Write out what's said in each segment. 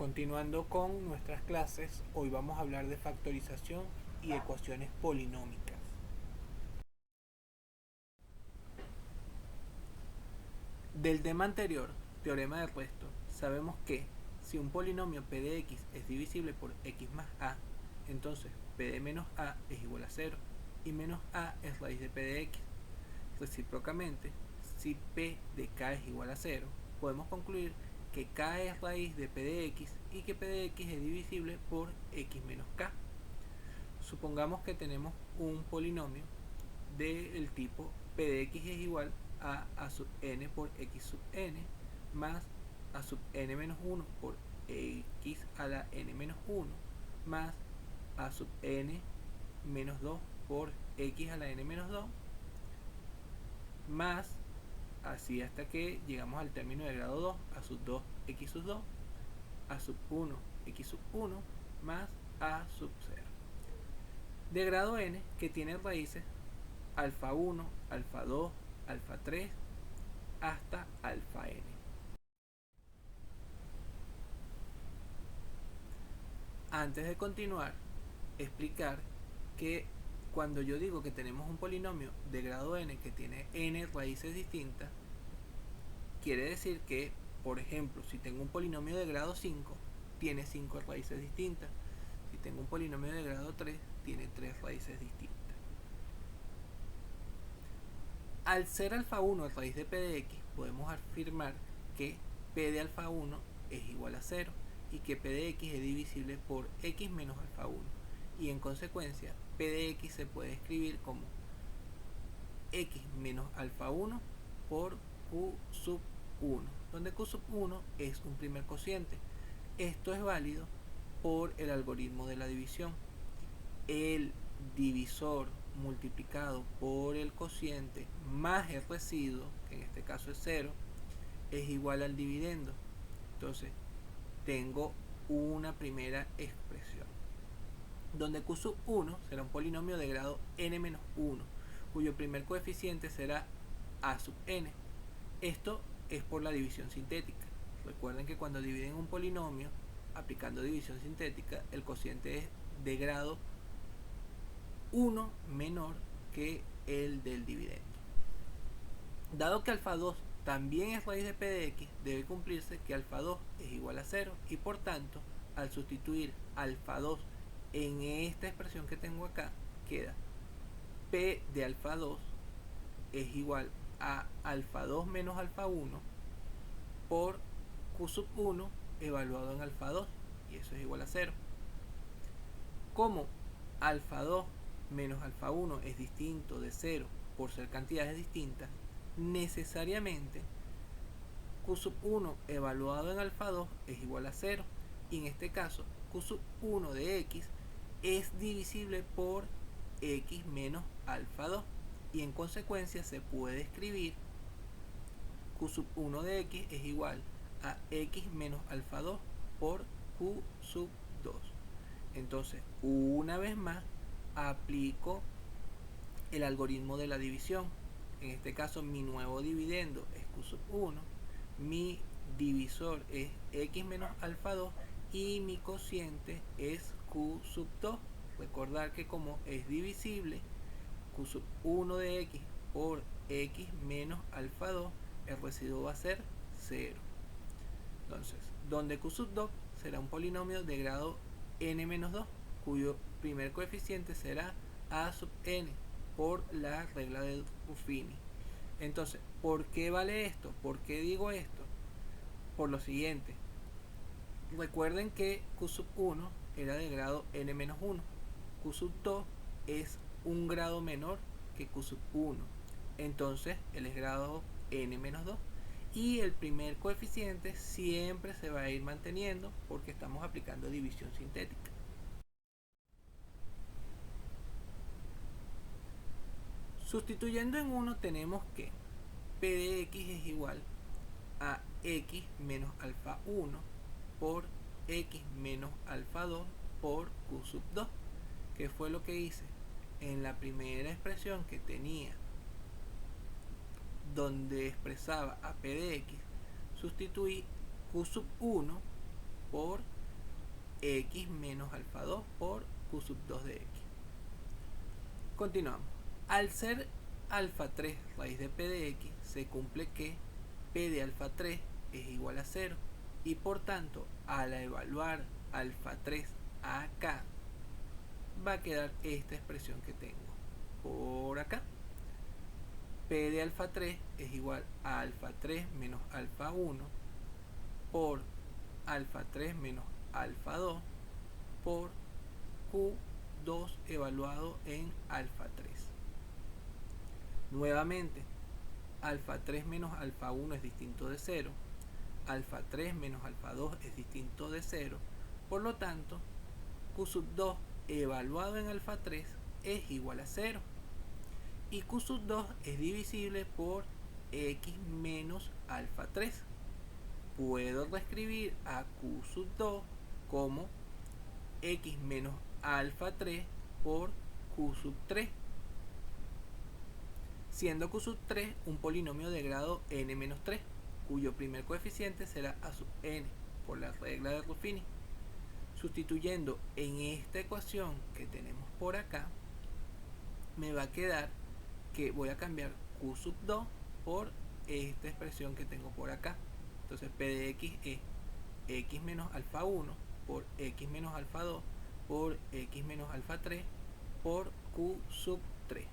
Continuando con nuestras clases, hoy vamos a hablar de factorización y ecuaciones polinómicas. Del tema anterior, teorema del resto, sabemos que si un polinomio p de x es divisible por x más a, entonces p de menos a es igual a 0 y menos a es raíz de p de x. Recíprocamente, si p de k es igual a 0, podemos concluir que k es raíz de p de x y que p de x es divisible por x menos k. Supongamos que tenemos un polinomio del tipo p de x es igual a sub n por x sub n más a sub n menos 1 por x a la n menos 1 más a sub n menos 2 por x a la n menos 2 más así hasta que llegamos al término de grado 2 a sub 2 x sub 2 a sub 1 x sub 1 más a sub 0 de grado n que tiene raíces alfa 1, alfa 2, alfa 3 hasta alfa n. Antes de continuar, explicar que cuando yo digo que tenemos un polinomio de grado n que tiene n raíces distintas, quiere decir que, por ejemplo, si tengo un polinomio de grado 5, tiene 5 raíces distintas. Si tengo un polinomio de grado 3, tiene 3 raíces distintas. Al ser alfa 1 raíz de p de x, podemos afirmar que p de alfa 1 es igual a 0 y que p de x es divisible por x menos alfa 1. Y en consecuencia, p de x se puede escribir como x menos alfa 1 por q sub 1, donde q sub 1 es un primer cociente. Esto es válido por el algoritmo de la división. El divisor multiplicado por el cociente más el residuo, que en este caso es 0, es igual al dividendo. Entonces tengo una primera expresión donde q sub 1 será un polinomio de grado n-1, cuyo primer coeficiente será a sub n. Esto es por la división sintética. Recuerden que cuando dividen un polinomio aplicando división sintética, el cociente es de grado 1 menor que el del dividendo. Dado que alfa 2 también es raíz de p de x, debe cumplirse que alfa 2 es igual a 0 y por tanto, al sustituir alfa 2 en esta expresión que tengo acá, queda p de alfa 2 es igual a alfa 2 menos alfa 1 por q sub 1 evaluado en alfa 2, y eso es igual a 0. Como alfa 2 menos alfa 1 es distinto de 0 por ser cantidades distintas, necesariamente q sub 1 evaluado en alfa 2 es igual a 0, y en este caso q sub 1 de x es divisible por x menos alfa 2, y en consecuencia se puede escribir q sub 1 de x es igual a x menos alfa 2 por q sub 2. Entonces, una vez más, aplico el algoritmo de la división. En este caso, mi nuevo dividendo es q sub 1, mi divisor es x menos alfa 2 y mi cociente es q sub 2. Recordar que como es divisible q sub 1 de x por x menos alfa 2, el residuo va a ser 0. Entonces, donde q sub 2 será un polinomio de grado n-2, cuyo primer coeficiente será a sub n por la regla de Ruffini. Entonces, ¿por qué vale esto? ¿Por qué digo esto? Por lo siguiente. Recuerden que q sub 1 era de grado n-1. Q sub 2 es un grado menor que q sub 1. Entonces, él es grado n-2. Y el primer coeficiente siempre se va a ir manteniendo porque estamos aplicando división sintética. Sustituyendo en 1 tenemos que p de x es igual a x menos alfa 1 por x menos alfa 2 por q sub 2, que fue lo que hice en la primera expresión que tenía donde expresaba a p de x. Sustituí q sub 1 por x menos alfa 2 por q sub 2 de x. Continuamos. Al ser alfa 3 raíz de p de x, se cumple que p de alfa 3 es igual a 0 y por tanto al evaluar alfa 3 acá va a quedar esta expresión que tengo por acá. P de alfa 3 es igual a alfa 3 menos alfa 1 por alfa 3 menos alfa 2 por Q2 evaluado en alfa 3. Nuevamente, alfa 3 menos alfa 1 es distinto de 0, alfa 3 menos alfa 2 es distinto de 0, por lo tanto, Q sub 2 evaluado en alfa 3 es igual a 0. Y Q sub 2 es divisible por x menos alfa 3. Puedo reescribir a Q sub 2 como x menos alfa 3 por Q sub 3. Siendo Q sub 3 un polinomio de grado n-3, cuyo primer coeficiente será a sub n por la regla de Ruffini. Sustituyendo en esta ecuación que tenemos por acá, me va a quedar que voy a cambiar Q sub 2 por esta expresión que tengo por acá. Entonces P de x es x menos alfa 1 por x menos alfa 2 por x menos alfa 3 por Q sub 3.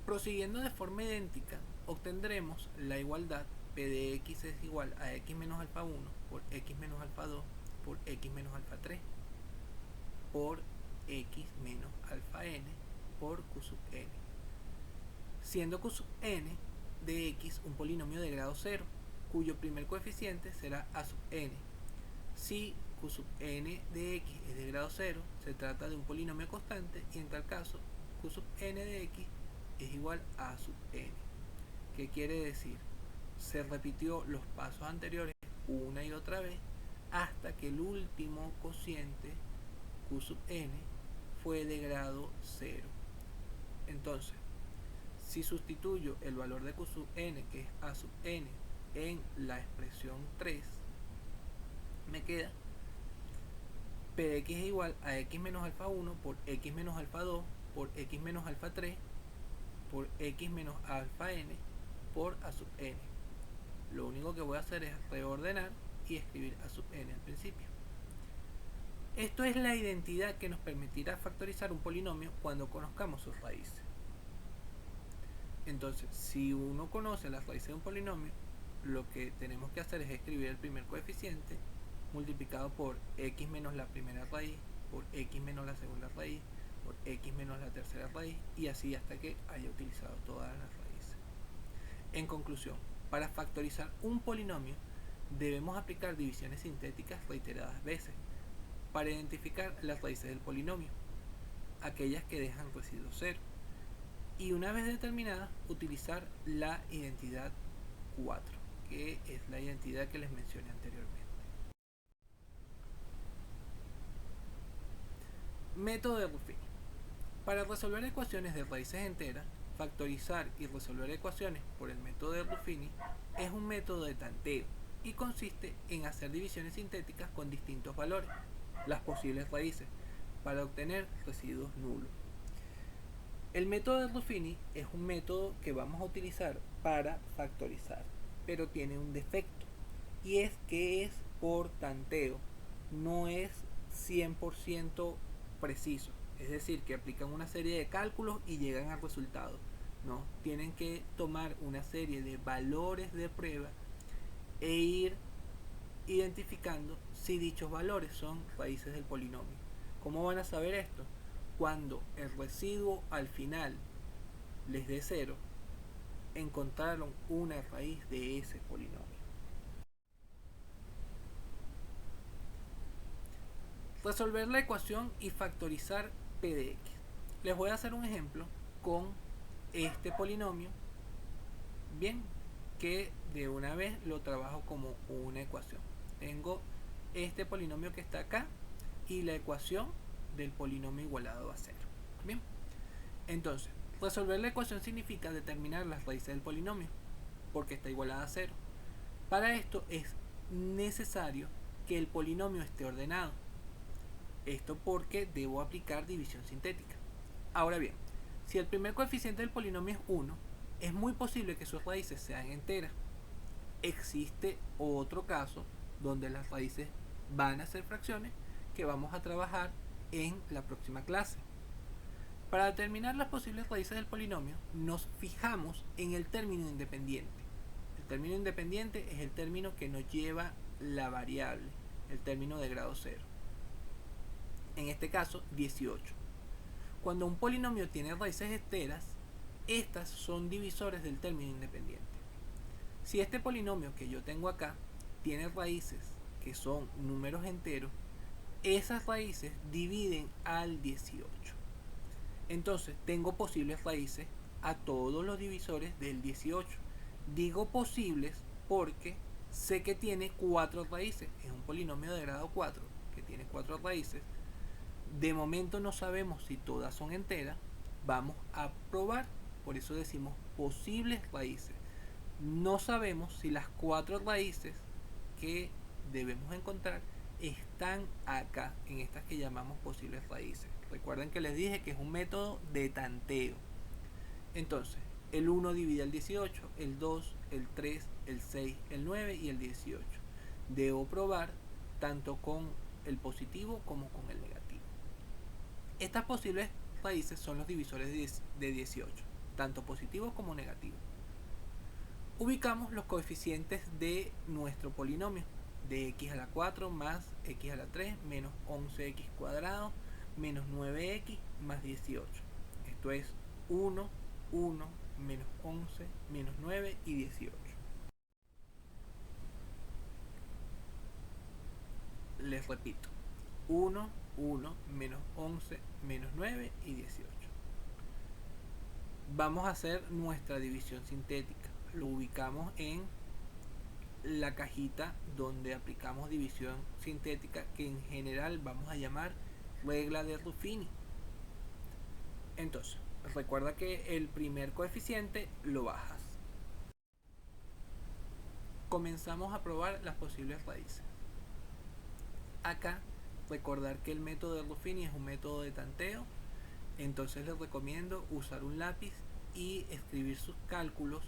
Prosiguiendo de forma idéntica, obtendremos la igualdad P de x es igual a x menos alfa 1 por x menos alfa 2 por x menos alfa 3 por x menos alfa n por q sub n, siendo q sub n de x un polinomio de grado 0, cuyo primer coeficiente será a sub n. Si q sub n de x es de grado 0, se trata de un polinomio constante y en tal caso q sub n de x es igual a sub n. ¿Qué quiere decir? Se repitió los pasos anteriores una y otra vez hasta que el último cociente q sub n fue de grado 0. Entonces, si sustituyo el valor de q sub n, que es a sub n, en la expresión 3, me queda p de x es igual a x menos alfa 1 por x menos alfa 2 por x menos alfa 3 por x menos alfa n por a sub n. Lo único que voy a hacer es reordenar y escribir a sub n al principio. Esto es la identidad que nos permitirá factorizar un polinomio cuando conozcamos sus raíces. Entonces, si uno conoce las raíces de un polinomio, lo que tenemos que hacer es escribir el primer coeficiente multiplicado por x menos la primera raíz, por x menos la segunda raíz, por x menos la tercera raíz, y así hasta que haya utilizado todas las raíces. En conclusión, para factorizar un polinomio debemos aplicar divisiones sintéticas reiteradas veces para identificar las raíces del polinomio, aquellas que dejan residuo 0, y una vez determinada utilizar la identidad 4, que es la identidad que les mencioné anteriormente. Método de Ruffini. Para resolver ecuaciones de raíces enteras, factorizar y resolver ecuaciones por el método de Ruffini es un método de tanteo y consiste en hacer divisiones sintéticas con distintos valores, las posibles raíces, para obtener residuos nulos. El método de Ruffini es un método que vamos a utilizar para factorizar, pero tiene un defecto, y es que es por tanteo, no es 100% preciso. Es decir, que aplican una serie de cálculos y llegan al resultado. No, tienen que tomar una serie de valores de prueba e ir identificando si dichos valores son raíces del polinomio. ¿Cómo van a saber esto? Cuando el residuo al final les dé 0, encontraron una raíz de ese polinomio. Resolver la ecuación y factorizar p de x. Les voy a hacer un ejemplo con este polinomio, bien, que de una vez lo trabajo como una ecuación. Tengo este polinomio que está acá y la ecuación del polinomio igualado a 0. Bien, entonces, resolver la ecuación significa determinar las raíces del polinomio, porque está igualada a 0. Para esto es necesario que el polinomio esté ordenado. Esto porque debo aplicar división sintética. Ahora bien, si el primer coeficiente del polinomio es 1, es muy posible que sus raíces sean enteras. Existe otro caso donde las raíces van a ser fracciones que vamos a trabajar en la próxima clase. Para determinar las posibles raíces del polinomio, nos fijamos en el término independiente. El término independiente es el término que nos lleva la variable, el término de grado 0. En este caso, 18. Cuando un polinomio tiene raíces enteras, estas son divisores del término independiente. Si este polinomio que yo tengo acá tiene raíces que son números enteros, esas raíces dividen al 18. Entonces tengo posibles raíces a todos los divisores del 18. Digo posibles porque sé que tiene 4 raíces. Es un polinomio de grado 4 que tiene 4 raíces. De momento no sabemos si todas son enteras. Vamos a probar. Por eso decimos posibles raíces. No sabemos si las 4 raíces que debemos encontrar están acá, en estas que llamamos posibles raíces. Recuerden que les dije que es un método de tanteo. Entonces, el 1 divide el 18, el 2, el 3, el 6, el 9 y el 18. Debo probar tanto con el positivo como con el negativo. Estas posibles raíces son los divisores de 18, tanto positivos como negativos. Ubicamos los coeficientes de nuestro polinomio, de x a la 4 más x a la 3 menos 11x cuadrado menos 9x más 18. Esto es 1, 1, menos 11, menos 9 y 18. Les repito, 1, 1, menos 11, menos 9 y 18. Vamos a hacer nuestra división sintética. Lo ubicamos en la cajita donde aplicamos división sintética, que en general vamos a llamar regla de Ruffini. Entonces, recuerda que el primer coeficiente lo bajas. Comenzamos a probar las posibles raíces. Acá, recordar que el método de Ruffini es un método de tanteo. Entonces les recomiendo usar un lápiz y escribir sus cálculos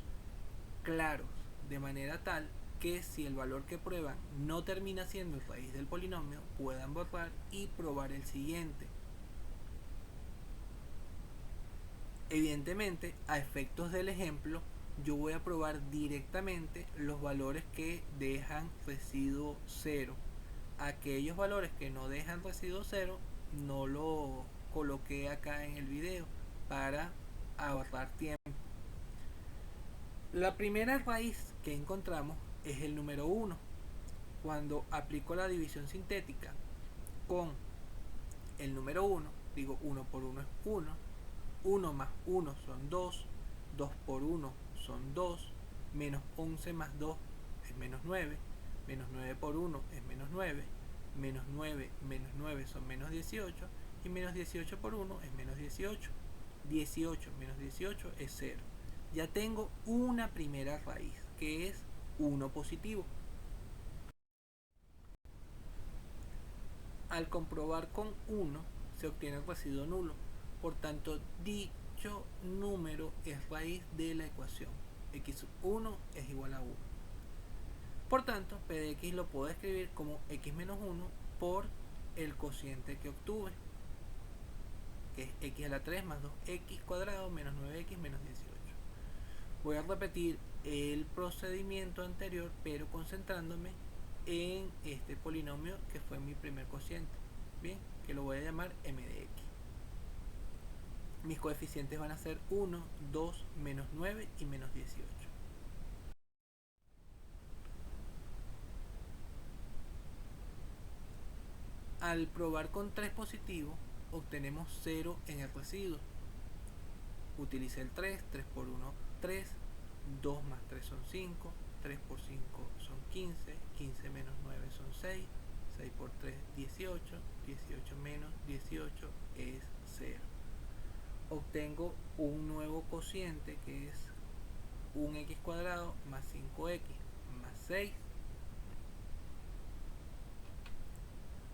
claros, de manera tal que si el valor que prueban no termina siendo raíz del polinomio, puedan borrar y probar el siguiente. Evidentemente, a efectos del ejemplo, yo voy a probar directamente los valores que dejan residuo 0. Aquellos valores que no dejan residuo 0 no lo coloqué acá en el video para ahorrar tiempo. La primera raíz que encontramos es el número 1. Cuando aplico la división sintética con el número 1, digo 1 por 1 es 1, 1 más 1 son 2, 2 por 1 son 2, menos 11 más 2 es menos 9, menos 9 por 1 es menos 9, menos 9 menos 9 son menos 18, y menos 18 por 1 es menos 18. 18 menos 18 es 0. Ya tengo una primera raíz, que es 1 positivo. Al comprobar con 1 se obtiene el residuo nulo. Por tanto, dicho número es raíz de la ecuación. x1 es igual a 1. Por tanto, p de x lo puedo escribir como x menos 1 por el cociente que obtuve, que es x a la 3 más 2x cuadrado menos 9x menos 18. Voy a repetir el procedimiento anterior, pero concentrándome en este polinomio que fue mi primer cociente, bien, que lo voy a llamar m de x. Mis coeficientes van a ser 1, 2, menos 9 y menos 18. Al probar con 3 positivos, obtenemos 0 en el residuo. Utilicé el 3, 3 por 1, 3, 2 más 3 son 5, 3 por 5 son 15, 15 menos 9 son 6, 6 por 3, 18, 18 menos 18 es 0. Obtengo un nuevo cociente que es un x cuadrado más 5x más 6.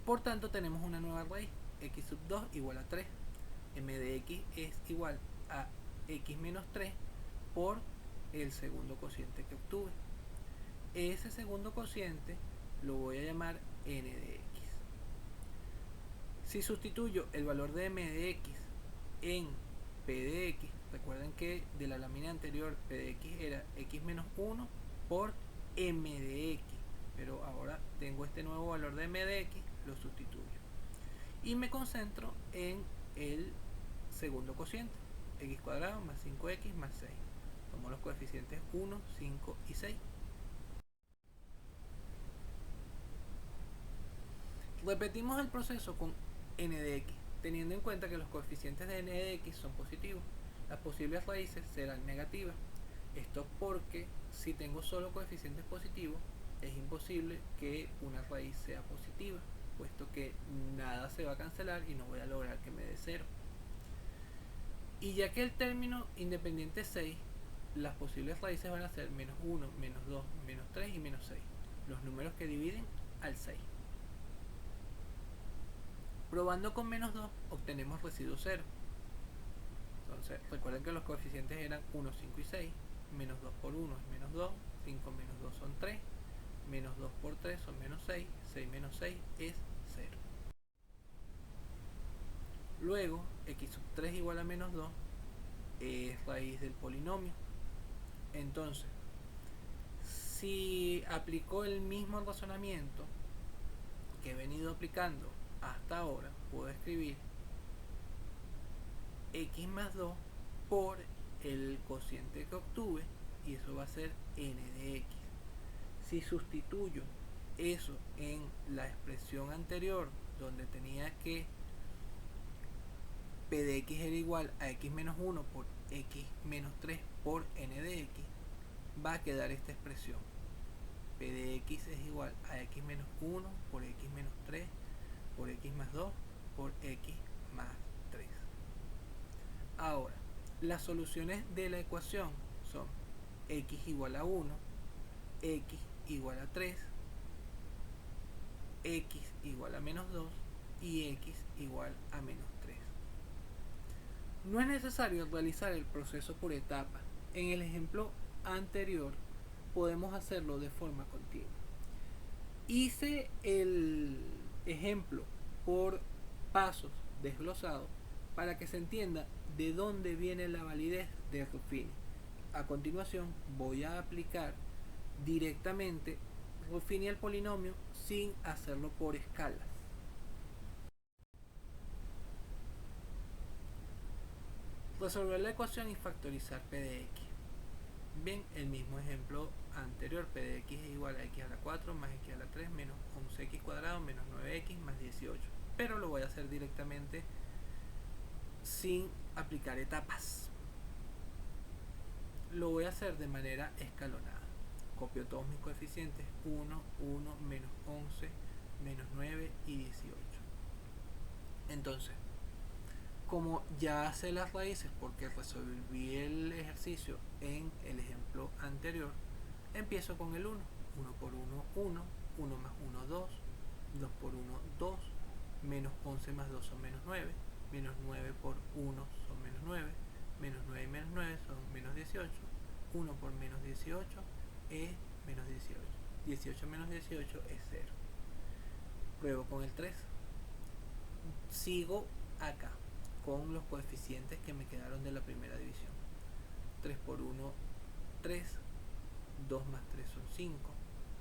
Por tanto tenemos una nueva raíz, x sub 2 igual a 3. M de x es igual a x menos 3 por el segundo cociente que obtuve. Ese segundo cociente lo voy a llamar n de x. Si sustituyo el valor de m de x en p de x, recuerden que de la lámina anterior p de x era x menos 1 por m de x, pero ahora tengo este nuevo valor de m de x, lo sustituyo y me concentro en el segundo cociente, x cuadrado más 5x más 6. Somos los coeficientes 1, 5 y 6. Repetimos el proceso con n de x, teniendo en cuenta que los coeficientes de n de x son positivos. Las posibles raíces serán negativas. Esto porque si tengo solo coeficientes positivos, es imposible que una raíz sea positiva, puesto que nada se va a cancelar y no voy a lograr que me dé 0. Y ya que el término independiente es 6, las posibles raíces van a ser menos 1, menos 2, menos 3 y menos 6, los números que dividen al 6. Probando con menos 2 obtenemos residuo 0. Entonces recuerden que los coeficientes eran 1, 5 y 6. Menos 2 por 1 es menos 2, 5 menos 2 son 3, menos 2 por 3 son menos 6, 6 menos 6 es 0. Luego, x sub 3 igual a menos 2 es raíz del polinomio. Entonces, si aplico el mismo razonamiento que he venido aplicando hasta ahora, puedo escribir x más 2 por el cociente que obtuve, y eso va a ser n de x. Si sustituyo eso en la expresión anterior, donde tenía que p de x era igual a x menos 1 por x menos 3 por n de x, va a quedar esta expresión. P de x es igual a x menos 1 por x menos 3 por x más 2 por x más 3. Ahora, las soluciones de la ecuación son x igual a 1, x igual a 3, x igual a menos 2 y x igual a menos 3. No es necesario realizar el proceso por etapas. En el ejemplo anterior podemos hacerlo de forma continua. Hice el ejemplo por pasos desglosados para que se entienda de dónde viene la validez de Ruffini. A continuación voy a aplicar directamente Ruffini al polinomio sin hacerlo por escalas. Resolver la ecuación y factorizar p de x. Bien, el mismo ejemplo anterior, p de x es igual a x a la 4 más x a la 3 menos 11x cuadrado menos 9x más 18. Pero lo voy a hacer directamente sin aplicar etapas. Lo voy a hacer de manera escalonada. Copio todos mis coeficientes, 1, 1, menos 11, menos 9 y 18. Entonces, como ya sé las raíces porque resolví el ejercicio en el ejemplo anterior, empiezo con el 1. 1 por 1, 1, 1 más 1, 2, 2 por 1, 2, menos 11 más 2 son menos 9, menos 9 por 1 son menos 9, menos 9 y menos 9 son menos 18, 1 por menos 18 es menos 18, 18 menos 18 es 0. Pruebo con el 3. Sigo acá con los coeficientes que me quedaron de la primera división. 3 por 1, 3, 2 más 3 son 5,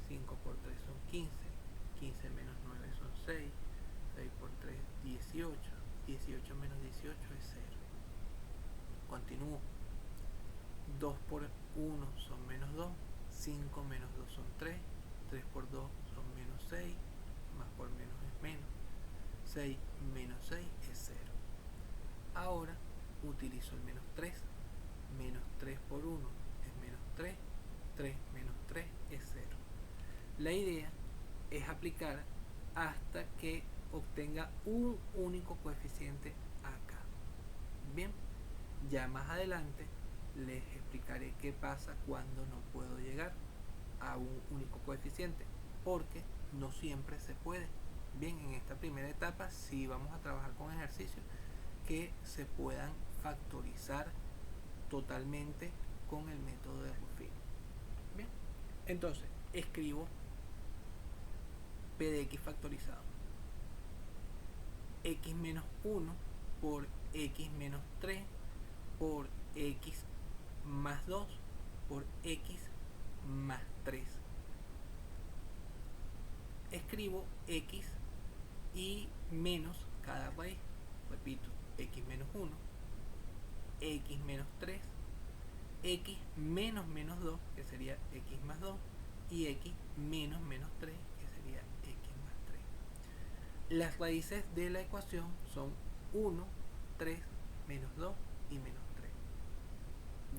5 por 3 son 15, 15 menos 9 son 6, 6 por 3, 18, 18 menos 18 es 0. Continúo. 2 por 1 son menos 2, 5 menos 2 son 3, 3 por 2 son menos 6, más por menos es menos, 6 menos 6 es 0. Ahora utilizo el menos 3, menos 3 por 1 es menos 3, 3 menos 3 es 0. La idea es aplicar hasta que obtenga un único coeficiente acá. Bien, ya más adelante les explicaré qué pasa cuando no puedo llegar a un único coeficiente, porque no siempre se puede. Bien, en esta primera etapa sí vamos a trabajar con ejercicios que se puedan factorizar totalmente con el método de Ruffini. Bien, entonces escribo p de x factorizado. X menos 1 por x menos 3 por x más 2 por x más 3. Escribo x y menos cada raíz. Repito, x menos 1, x menos 3, x menos menos 2, que sería x más 2, y x menos menos 3, que sería x más 3. Las raíces de la ecuación son 1, 3, menos 2 y menos 3.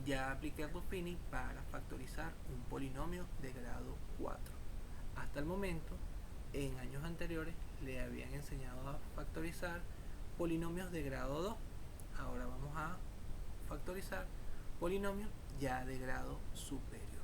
Ya apliqué Ruffini para factorizar un polinomio de grado 4. Hasta el momento, en años anteriores, le habían enseñado a factorizar polinomios de grado 2. Ahora vamos a factorizar polinomios ya de grado superior.